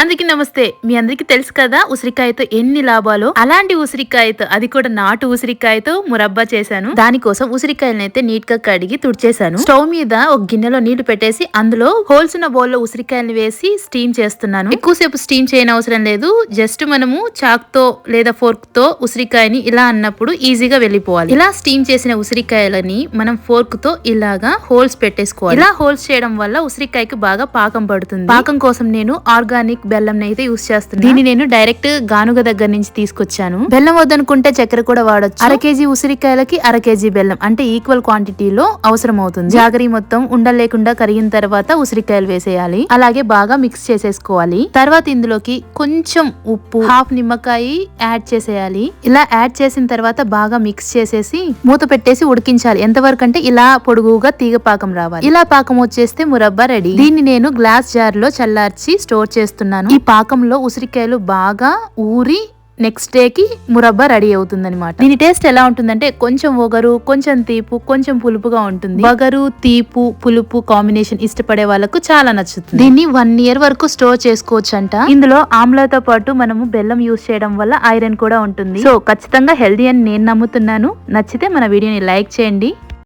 అందరికీ నమస్తే. మీ అందరికీ తెలుసు కదా ఉసిరికాయతో ఎన్ని లాభాలు. అలాంటి ఉసిరికాయతో, అది కూడా నాటు ఉసిరికాయతో మురబ్బా చేశాను. దానికోసం ఉసిరికాయలను అయితే నీట్ గా కడిగి తుడిచేశాను. స్టవ్ మీద ఒక గిన్నెలో నీళ్లు పెట్టేసి అందులో హోల్స్ ఉన్న బౌల్ లో ఉసిరికాయలను వేసి స్టీమ్ చేస్తున్నాను. ఎక్కువసేపు స్టీమ్ చేయని అవసరం లేదు. జస్ట్ మనము చాక్ తో లేదా ఫోర్క్ తో ఉసిరికాయని ఇలా అన్నప్పుడు ఈజీగా వెళ్ళిపోవాలి. ఇలా స్టీమ్ చేసిన ఉసిరికాయలని మనం ఫోర్క్ తో ఇలాగా హోల్స్ పెట్టేసుకోవాలి. ఇలా హోల్స్ చేయడం వల్ల ఉసిరికాయకి బాగా పాకం పడుతుంది. పాకం కోసం నేను ఆర్గానిక్ బెల్లం అయితే యూస్ చేస్తున్నాను. దీన్ని నేను డైరెక్ట్ గానుగ దగ్గర నుంచి తీసుకొచ్చాను. బెల్లం వద్దనుకుంటే చక్కెర కూడా వాడొచ్చు. అర కేజీ ఉసిరికాయలకి అర కేజీ బెల్లం అంటే ఈక్వల్ క్వాంటిటీలో అవసరం అవుతుంది. జాగరి మొత్తం ఉండలు లేకుండా కరిగిన తర్వాత ఉసిరికాయలు వేసేయాలి. అలాగే బాగా మిక్స్ చేసేసుకోవాలి. తర్వాత ఇందులోకి కొంచెం ఉప్పు, హాఫ్ నిమ్మకాయ యాడ్ చేసేయాలి. ఇలా యాడ్ చేసిన తర్వాత బాగా మిక్స్ చేసేసి మూత పెట్టేసి ఉడికించాలి. ఎంతవరకు అంటే ఇలా పొడుగుగా తీగ పాకం రావాలి. ఇలా పాకం వచ్చేస్తే మురబ్బా రెడీ. దీన్ని నేను గ్లాస్ జార్ లో చల్లార్చి స్టోర్ చేస్తున్నాను. ఈ పాకంలో ఉసిరికాయలు బాగా ఊరి నెక్స్ట్ డే కి మురబ్బా రెడీ అవుతుంది అనమాట. దీని టేస్ట్ ఎలా ఉంటుందంటే కొంచెం ఒగరు, కొంచెం తీపు, కొంచెం పులుపుగా ఉంటుంది. ఒగరు, తీపు, పులుపు కాంబినేషన్ ఇష్టపడే వాళ్ళకు చాలా నచ్చుతుంది. దీన్ని 1 year వరకు స్టోర్ చేసుకోవచ్చు అంట. ఇందులో ఆమ్లాతో పాటు మనము బెల్లం యూస్ చేయడం వల్ల ఐరన్ కూడా ఉంటుంది. సో ఖచ్చితంగా హెల్దీ అని నేను నమ్ముతున్నాను. నచ్చితే మన వీడియోని లైక్ చేయండి.